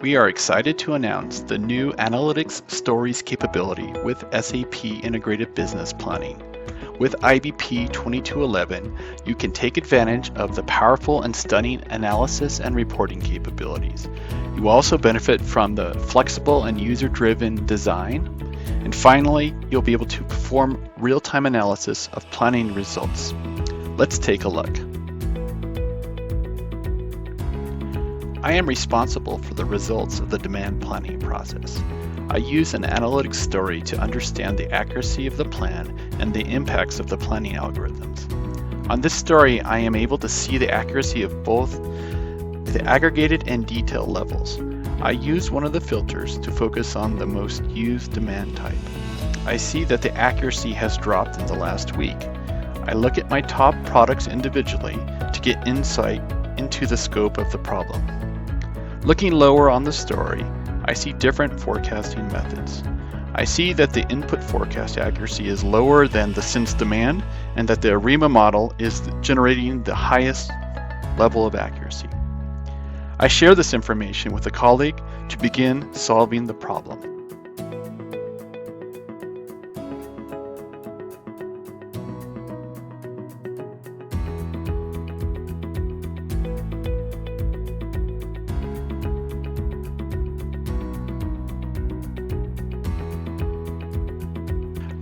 We are excited to announce the new Analytics Stories capability with SAP Integrated Business Planning. With IBP 2211, you can take advantage of the powerful and stunning analysis and reporting capabilities. You also benefit from the flexible and user-driven design. And finally, you'll be able to perform real-time analysis of planning results. Let's take a look. I am responsible for the results of the demand planning process. I use an analytics story to understand the accuracy of the plan and the impacts of the planning algorithms. On this story, I am able to see the accuracy of both the aggregated and detail levels. I use one of the filters to focus on the most used demand type. I see that the accuracy has dropped in the last week. I look at my top products individually to get insight into the scope of the problem. Looking lower on the story, I see different forecasting methods. I see that the input forecast accuracy is lower than the since demand and that the ARIMA model is generating the highest level of accuracy. I share this information with a colleague to begin solving the problem.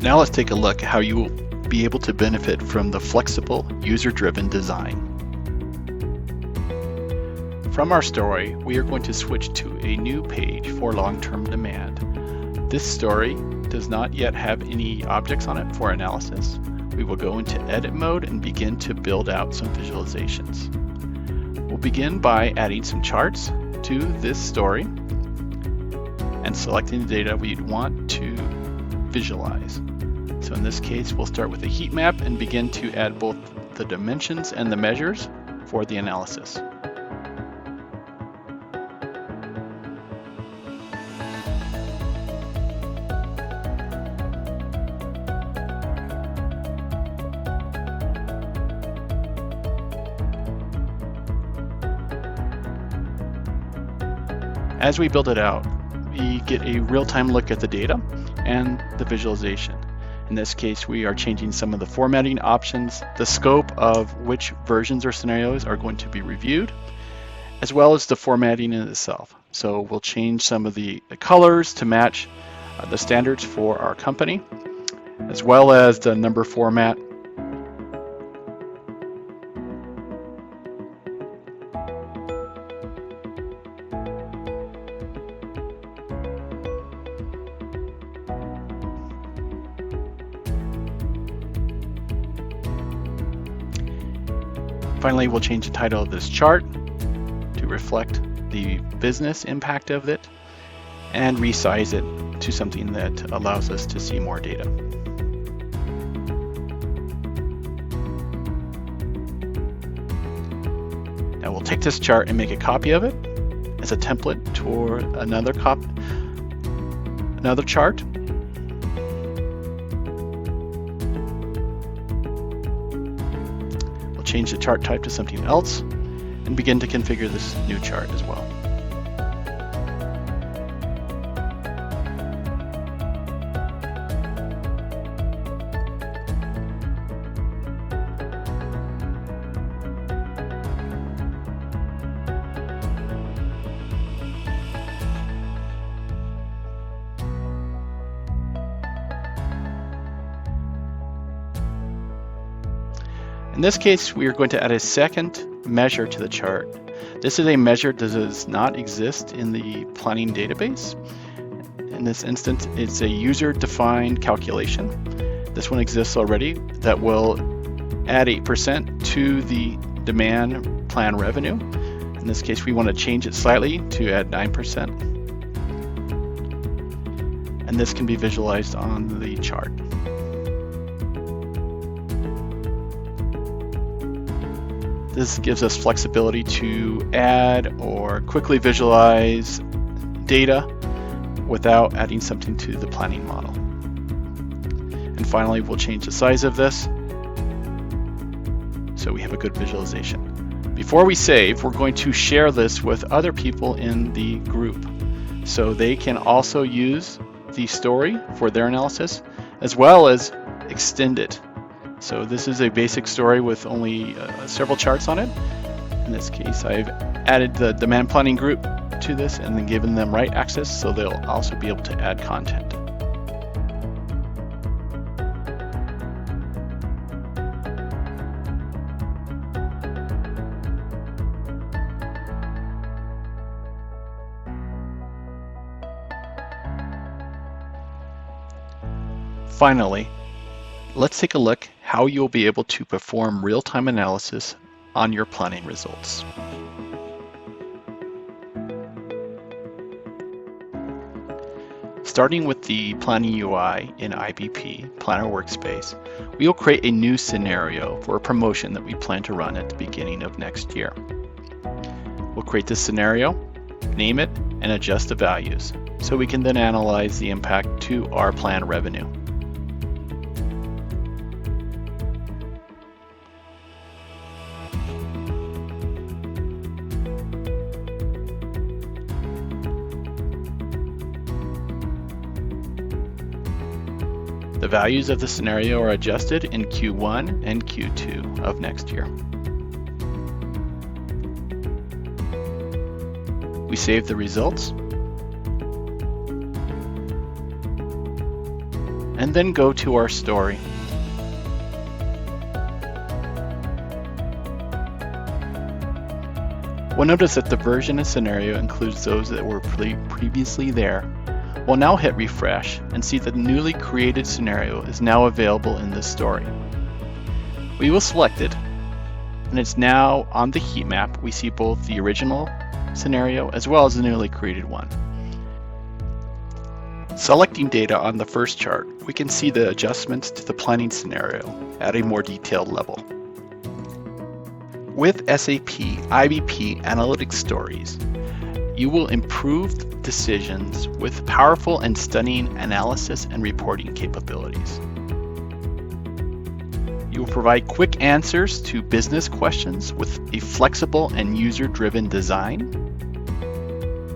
Now let's take a look at how you will be able to benefit from the flexible, user-driven design. From our story, we are going to switch to a new page for long-term demand. This story does not yet have any objects on it for analysis. We will go into edit mode and begin to build out some visualizations. We'll begin by adding some charts to this story and selecting the data we want to visualize. So in this case, we'll start with a heat map and begin to add both the dimensions and the measures for the analysis. As we build it out, we get a real-time look at the data and the visualization. In this case, we are changing some of the formatting options, the scope of which versions or scenarios are going to be reviewed, as well as the formatting in itself. So we'll change some of the colors to match the standards for our company, as well as the number format. Finally, we'll change the title of this chart to reflect the business impact of it and resize it to something that allows us to see more data. Now we'll take this chart and make a copy of it as a template for another chart. Change the chart type to something else and begin to configure this new chart as well. In this case, we are going to add a second measure to the chart. This is a measure that does not exist in the planning database. In this instance, it's a user-defined calculation. This one exists already that will add 8% to the demand plan revenue. In this case, we want to change it slightly to add 9%. And this can be visualized on the chart. This gives us flexibility to add or quickly visualize data without adding something to the planning model. And finally, we'll change the size of this so we have a good visualization. Before we save, we're going to share this with other people in the group. So they can also use the story for their analysis as well as extend it. So this is a basic story with only several charts on it. In this case, I've added the demand planning group to this and then given them write access, so they'll also be able to add content. Finally, let's take a look how you'll be able to perform real-time analysis on your planning results. Starting with the Planning UI in IBP, Planner Workspace, we will create a new scenario for a promotion that we plan to run at the beginning of next year. We'll create this scenario, name it, and adjust the values, so we can then analyze the impact to our planned revenue. The values of the scenario are adjusted in Q1 and Q2 of next year. We save the results and then go to our story. We'll notice that the version and scenario includes those that were previously there. We'll now hit refresh and see that the newly created scenario is now available in this story. We will select it, and it's now on the heat map. We see both the original scenario as well as the newly created one. Selecting data on the first chart, we can see the adjustments to the planning scenario at a more detailed level. With SAP IBP Analytics Stories, you will improve decisions with powerful and stunning analysis and reporting capabilities. You will provide quick answers to business questions with a flexible and user-driven design.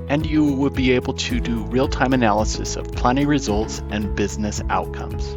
And you will be able to do real-time analysis of planning results and business outcomes.